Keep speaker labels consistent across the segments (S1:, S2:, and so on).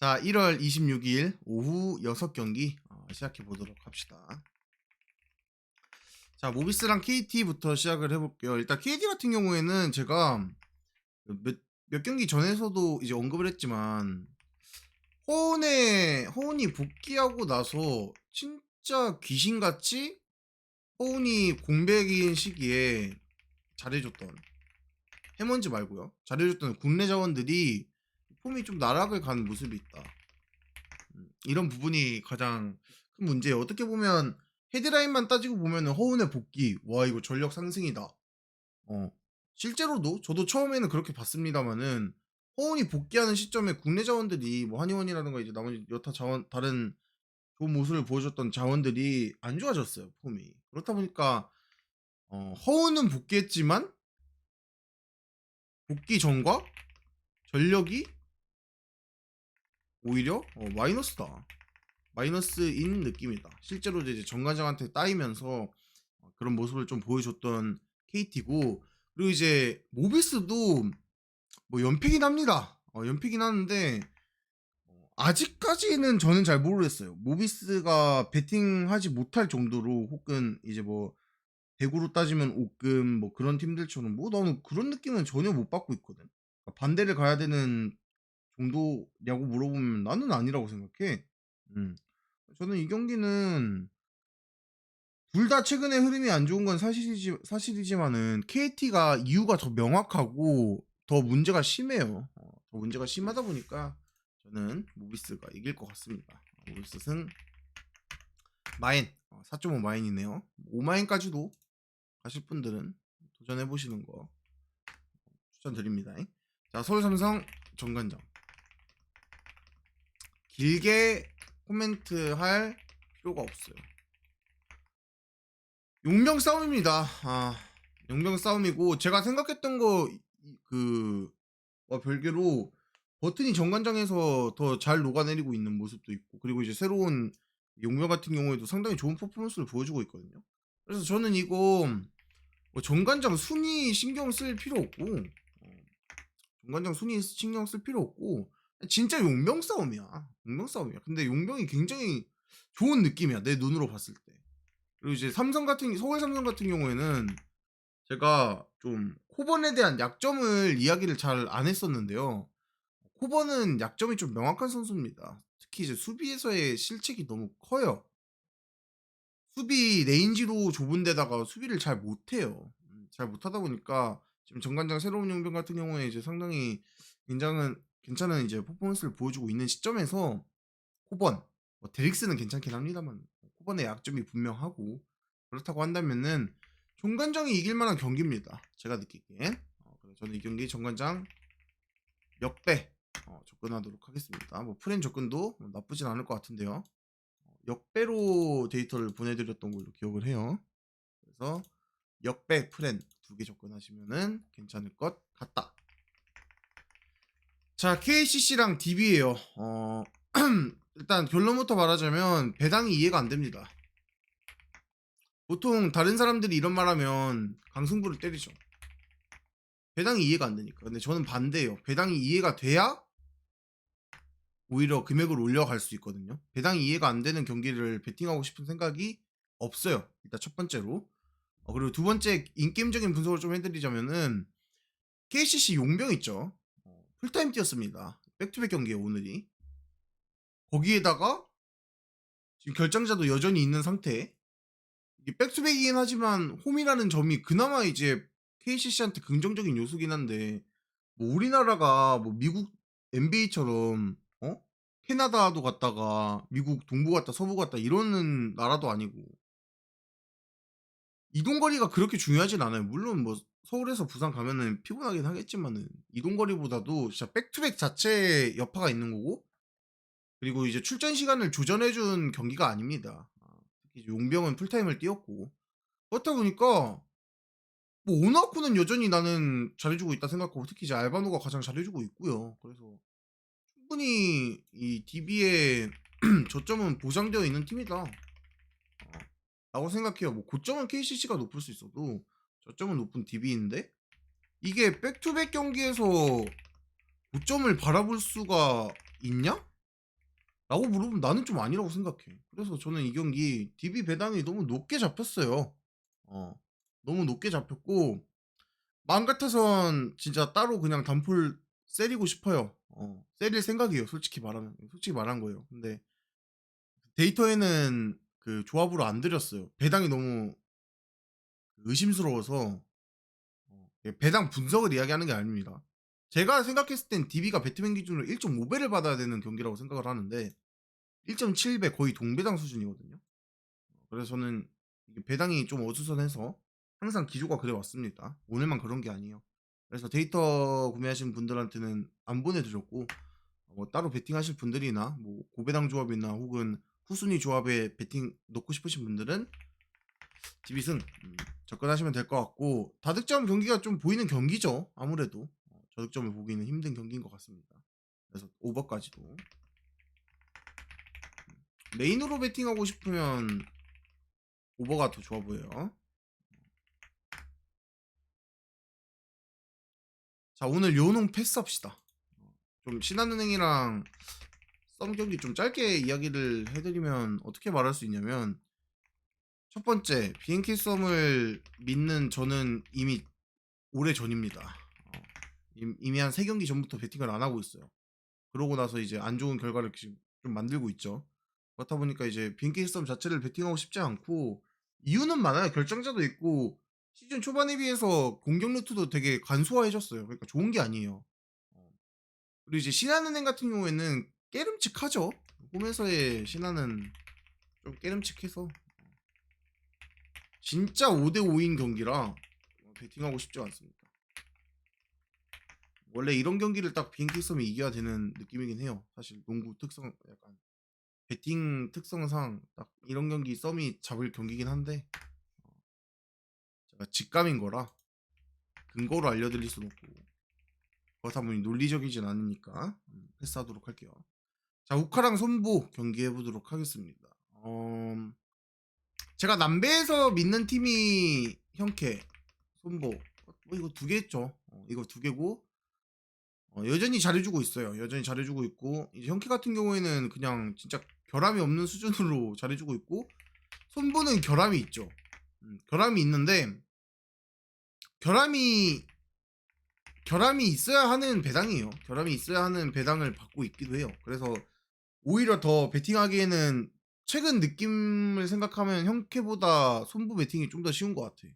S1: 자, 1월 26일 오후 6경기 시작해 보도록 합시다. 자, 모비스랑 KT부터 시작을 해볼게요. 일단 KT 같은 경우에는 제가 몇 경기 전에서도 이제 언급을 했지만 허운이 복귀하고 나서 진짜 귀신같이 허운이 공백인 시기에 잘해줬던, 해먼지 말고요, 잘해줬던 국내 자원들이 폼이 좀 나락을 간 모습이 있다. 이런 부분이 가장 큰 문제예요. 어떻게 보면 헤드라인만 따지고 보면 허운의 복귀, 와 이거 전력 상승이다. 실제로도 저도 처음에는 그렇게 봤습니다만은 허운이 복귀하는 시점에 국내 자원들이 뭐 한의원이라든가 이제 나머지 여타 자원, 다른 좋은 모습을 보여줬던 자원들이 안 좋아졌어요, 폼이. 그렇다 보니까 허운은 복귀했지만 복귀 전과 전력이 오히려 마이너스다. 마이너스인 느낌이다. 실제로 이제 정관장한테 따이면서 그런 모습을 좀 보여줬던 KT고, 그리고 이제 모비스도 뭐 연패긴 합니다. 연패긴 하는데 아직까지는 저는 잘 모르겠어요. 모비스가 배팅하지 못할 정도로, 혹은 이제 뭐 대구로 따지면 옥금 뭐 그런 팀들처럼, 뭐 나는 그런 느낌은 전혀 못 받고 있거든. 반대를 가야 되는 정도냐고 물어보면 나는 아니라고 생각해. 음. 저는 이 경기는 둘 다 최근에 흐름이 안 좋은 건 사실이지만은 KT가 이유가 더 명확하고 더 문제가 심해요. 더 문제가 심하다 보니까 저는 모비스가 이길 것 같습니다. 모비스 승. 마인 4.5 마인이네요. 5마인까지도 가실 분들은 도전해 보시는 거 추천드립니다. 자, 서울 삼성 정관장. 길게 코멘트 할 필요가 없어요. 용병 싸움입니다. 용병 싸움이고, 제가 생각했던 거 그와 별개로 버튼이 정관장에서 더 잘 녹아내리고 있는 모습도 있고, 그리고 이제 새로운 용병 같은 경우에도 상당히 좋은 퍼포먼스를 보여주고 있거든요. 그래서 저는 이거 뭐 정관장 순위 신경 쓸 필요 없고, 정관장 순위 신경 쓸 필요 없고, 진짜 용병 싸움이야. 용병 싸움이야. 근데 용병이 굉장히 좋은 느낌이야, 내 눈으로 봤을 때. 그리고 이제 서울 삼성 같은 경우에는 제가 좀 코번에 대한 약점을 이야기를 잘 안 했었는데요. 코번은 약점이 좀 명확한 선수입니다. 특히 이제 수비에서의 실책이 너무 커요. 수비 레인지도 좁은 데다가 수비를 잘 못해요. 잘 못하다 보니까 지금 정관장 새로운 용병 같은 경우에 이제 상당히 괜찮은 이제 퍼포먼스를 보여주고 있는 시점에서 코번, 뭐 데릭스는 괜찮긴 합니다만 코번의 약점이 분명하고, 그렇다고 한다면은 정관장이 이길 만한 경기입니다. 제가 느끼기엔. 그래서 저는 이 경기 정관장 역배 접근하도록 하겠습니다. 뭐 프렌 접근도 나쁘진 않을 것 같은데요. 역배로 데이터를 보내드렸던 걸로 기억을 해요. 그래서 역배 프렌 2개 접근하시면은 괜찮을 것 같다. 자, KCC랑 DB예요. 일단 결론부터 말하자면 배당이 이해가 안 됩니다. 보통 다른 사람들이 이런 말하면 강승부를 때리죠. 배당이 이해가 안 되니까. 근데 저는 반대예요. 배당이 이해가 돼야 오히려 금액을 올려갈 수 있거든요. 배당이 이해가 안 되는 경기를 베팅하고 싶은 생각이 없어요. 일단 첫 번째로. 그리고 두 번째, 인게임적인 분석을 좀 해드리자면은 KCC 용병 있죠. 풀타임 뛰었습니다. 백투백 경기에 오늘이. 거기에다가 지금 결장자도 여전히 있는 상태. 이게 백투백이긴 하지만 홈이라는 점이 그나마 이제 KCC한테 긍정적인 요소긴 한데, 뭐 우리나라가 뭐 미국 NBA처럼 캐나다도 갔다가 미국 동부 갔다 서부 갔다 이러는 나라도 아니고, 이동거리가 그렇게 중요하진 않아요. 물론 뭐 서울에서 부산 가면은 피곤하긴 하겠지만은 이동거리보다도 진짜 백투백 자체에 여파가 있는 거고, 그리고 이제 출전 시간을 조정해 준 경기가 아닙니다. 특히 이제 용병은 풀타임을 뛰었고, 그렇다 보니까 뭐 오나쿠는 여전히 나는 잘해주고 있다 생각하고, 특히 이제 알바노가 가장 잘해주고 있고요. 그래서 충분히 이 DB의 저점은 보장되어 있는 팀이다 라고 생각해요. 뭐 고점은 KCC가 높을 수 있어도 저점은 높은 DB인데, 이게 백투백 경기에서 고점을 바라볼 수가 있냐? 라고 물으면 나는 좀 아니라고 생각해. 그래서 저는 이 경기 DB 배당이 너무 높게 잡혔어요. 어. 너무 높게 잡혔고 마음 같아선 진짜 따로 그냥 단풀 세리고 싶어요. 세릴 생각이에요. 솔직히 말하면. 솔직히 말한 거예요. 근데 데이터에는 그 조합으로 안 들였어요. 배당이 너무 의심스러워서 배당 분석을 이야기하는 게 아닙니다. 제가 생각했을 땐 DB가 배트맨 기준으로 1.5배를 받아야 되는 경기라고 생각을 하는데 1.7배 거의 동배당 수준이거든요. 그래서 저는 이게 배당이 좀 어수선해서 항상 기조가 그래 왔습니다. 오늘만 그런 게 아니에요. 그래서 데이터 구매하신 분들한테는 안 보내드렸고 뭐 따로 베팅하실 분들이나 뭐 고배당 조합이나 혹은 후순위 조합에 베팅 넣고 싶으신 분들은 디빗은 접근하시면 될 것 같고 다득점 경기가 좀 보이는 경기죠. 아무래도 저득점을 보기는 힘든 경기인 것 같습니다. 그래서 오버까지도 메인으로 베팅하고 싶으면 오버가 더 좋아 보여요. 자 오늘 요농 패스합시다. 좀 신한은행이랑 썸 경기 좀 짧게 이야기를 해드리면 어떻게 말할 수 있냐면 첫 번째 BNK 썸을 믿는 저는 이미 오래 전입니다. 이미 한 3경기 전부터 베팅을 안 하고 있어요. 그러고 나서 이제 안 좋은 결과를 지금 좀 만들고 있죠. 그렇다 보니까 이제 BNK 썸 자체를 베팅하고 싶지 않고 이유는 많아요. 결정자도 있고 시즌 초반에 비해서 공격 루트도 되게 간소화해졌어요. 그러니까 좋은 게 아니에요. 그리고 이제 신한은행 같은 경우에는 깨름칙하죠. 홈에서의 신한은 좀 깨름칙해서 진짜 5대5인 경기라 베팅하고 싶지 않습니다. 원래 이런 경기를 딱 비행기 썸이 이겨야 되는 느낌이긴 해요. 사실 농구 특성 약간 배팅 특성상 딱 이런 경기 썸이 잡을 경기긴 한데 제가 직감인 거라 근거로 알려드릴 수는 없고 그렇다 보니 논리적이진 않으니까 패스하도록 할게요. 자 우카랑 손보 경기해 보도록 하겠습니다. 제가 남배에서 믿는 팀이 형캐, 손보 뭐 이거 두 개죠. 이거 두 개고 여전히 잘해주고 있어요. 여전히 잘해주고 있고 이제 형캐 같은 경우에는 그냥 진짜 결함이 없는 수준으로 잘해주고 있고 손보는 결함이 있죠. 결함이 있는데 결함이 결함이 있어야 하는 배당이에요. 결함이 있어야 하는 배당을 받고 있기도 해요. 그래서 오히려 더 베팅하기에는 최근 느낌을 생각하면 형캐보다 손부 베팅이 좀 더 쉬운 것 같아.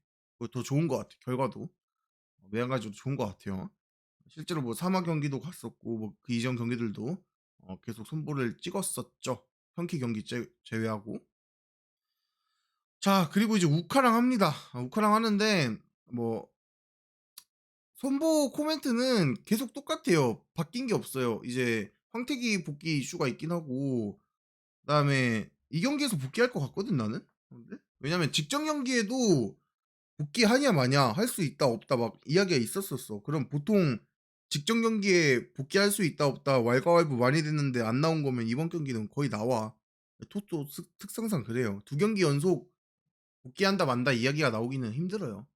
S1: 더 좋은 것 같아. 결과도 매한가지로 좋은 것 같아요. 실제로 뭐 사마 경기도 갔었고 뭐 그 이전 경기들도 계속 손보를 찍었었죠. 형캐 경기 제외하고. 자 그리고 이제 우카랑 합니다. 우카랑 하는데 뭐 손보 코멘트는 계속 똑같아요. 바뀐 게 없어요. 이제 황태기 복귀 이슈가 있긴 하고 그다음에 이 경기에서 복귀할 것 같거든 나는. 근데? 왜냐면 직전 경기에도 복귀하냐 마냐 할 수 있다 없다 막 이야기가 있었었어. 그럼 보통 직전 경기에 복귀할 수 있다 없다 왈가왈부 많이 됐는데 안 나온 거면 이번 경기는 거의 나와. 토토 특성상 그래요. 두 경기 연속 복귀한다 만다 이야기가 나오기는 힘들어요.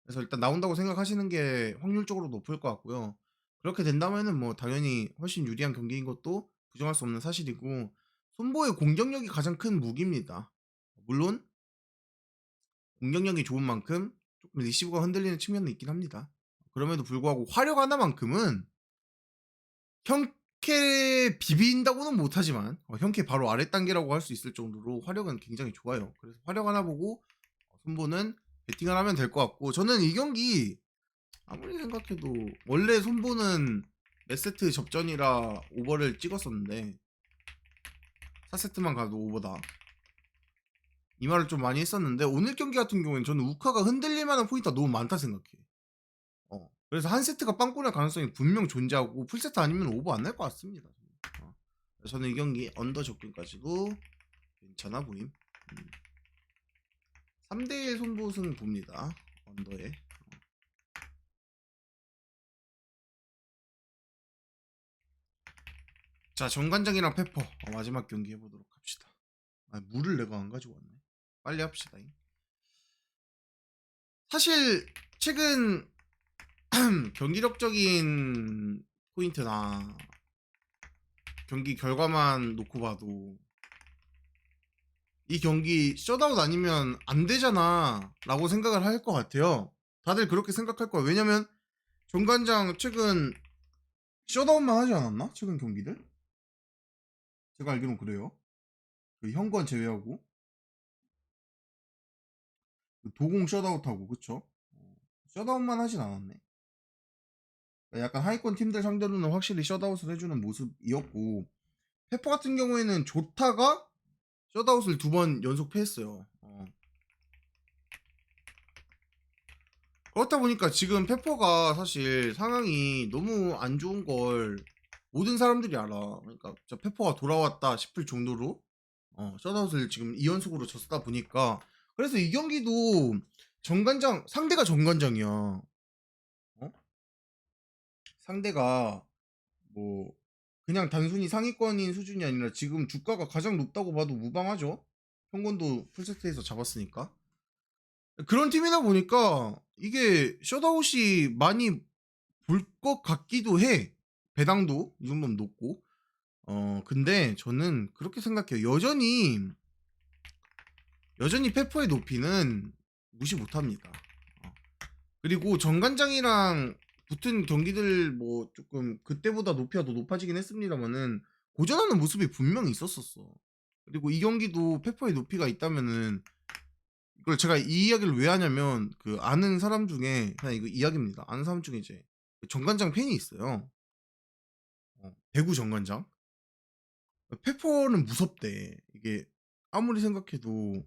S1: 그래서 일단 나온다고 생각하시는 게 확률적으로 높을 것 같고요. 그렇게 된다면은 뭐 당연히 훨씬 유리한 경기인 것도 부정할 수 없는 사실이고 손보의 공격력이 가장 큰 무기입니다. 물론 공격력이 좋은 만큼 조금 리시브가 흔들리는 측면은 있긴 합니다. 그럼에도 불구하고 화력 하나만큼은 형캐 비빈다고는 못하지만 형캐 바로 아래 단계라고 할 수 있을 정도로 화력은 굉장히 좋아요. 그래서 화력 하나 보고 손보는 배팅을 하면 될 것 같고 저는 이 경기 아무리 생각해도 원래 손보는 몇 세트 접전이라 오버를 찍었었는데 4세트만 가도 오버다. 이 말을 좀 많이 했었는데 오늘 경기 같은 경우에는 저는 우카가 흔들릴 만한 포인트가 너무 많다 생각해. 그래서 한 세트가 빵꾸 날 가능성이 분명 존재하고 풀세트 아니면 오버 안 날 것 같습니다. 저는 이 경기 언더 접근까지도 괜찮아 보임. 3대1 손보승 봅니다. 언더에. 자 정관장이랑 페퍼 마지막 경기 해보도록 합시다. 물을 내가 안 가지고 왔네. 빨리 합시다. 사실 최근 경기력적인 포인트나 경기 결과만 놓고 봐도 이 경기 셧아웃 아니면 안 되잖아 라고 생각을 할 것 같아요. 다들 그렇게 생각할 거야. 왜냐면 정관장 최근 셧아웃만 하지 않았나? 최근 경기들? 제가 알기론 그래요. 그 현권 제외하고 그 도공 셧아웃하고 그쵸? 셧아웃만 하진 않았네. 그러니까 약간 하위권 팀들 상대로는 확실히 셧아웃을 해주는 모습이었고, 페퍼 같은 경우에는 좋다가 셧아웃을 2번 연속 패했어요. 그렇다 보니까 지금 페퍼가 사실 상황이 너무 안 좋은 걸 모든 사람들이 알아. 그러니까 진짜 페퍼가 돌아왔다 싶을 정도로 셧아웃을 지금 2연속으로 졌다 보니까, 그래서 이 경기도 정관장 상대가 정관장이야. 상대가 뭐 그냥 단순히 상위권인 수준이 아니라 지금 주가가 가장 높다고 봐도 무방하죠. 평균도 풀세트에서 잡았으니까. 그런 팀이다 보니까 이게 셧아웃이 많이 볼 것 같기도 해. 배당도 이 정도면 높고. 근데 저는 그렇게 생각해요. 여전히 페퍼의 높이는 무시 못합니다. 그리고 정관장이랑 붙은 경기들 뭐 조금 그때보다 높이가 더 높아지긴 했습니다만은 고전하는 모습이 분명히 있었었어. 그리고 이 경기도 페퍼의 높이가 있다면은, 이걸 제가 이 이야기를 왜 하냐면 그 아는 사람 중에 그냥 이거 이야기입니다. 아는 사람 중에 이제 그 정관장 팬이 있어요. 배구 정관장. 페퍼는 무섭대. 이게 아무리 생각해도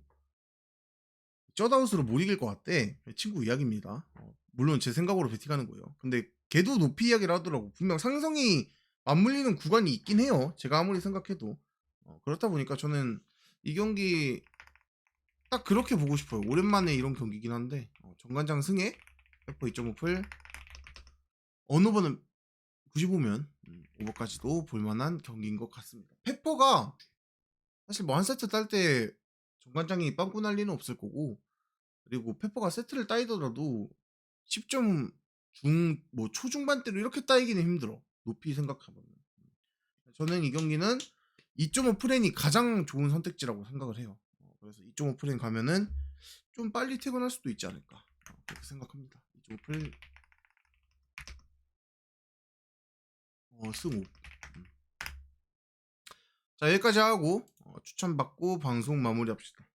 S1: 셧아웃으로 못 이길 것 같대. 친구 이야기입니다. 물론 제 생각으로 베팅하는 거예요. 근데 걔도 높이 이야기를 하더라고. 분명 상성이 맞물리는 구간이 있긴 해요. 제가 아무리 생각해도. 그렇다 보니까 저는 이 경기 딱 그렇게 보고 싶어요. 오랜만에 이런 경기긴 한데 정관장 승에 페퍼 2.5풀, 언오버는 95면 오버까지도 볼만한 경기인 것 같습니다. 페퍼가 사실 뭐 한 세트 딸 때 정관장이 빵꾸 날 리는 없을 거고, 그리고 페퍼가 세트를 따이더라도 10점 뭐 초중반대로 이렇게 따이기는 힘들어. 높이 생각하면. 저는 이 경기는 2.5 프렌이 가장 좋은 선택지라고 생각을 해요. 그래서 2.5 프렌 가면은 좀 빨리 퇴근할 수도 있지 않을까. 그렇게 생각합니다. 2.5 프렌 승 5. 자, 여기까지 하고 추천받고 방송 마무리합시다.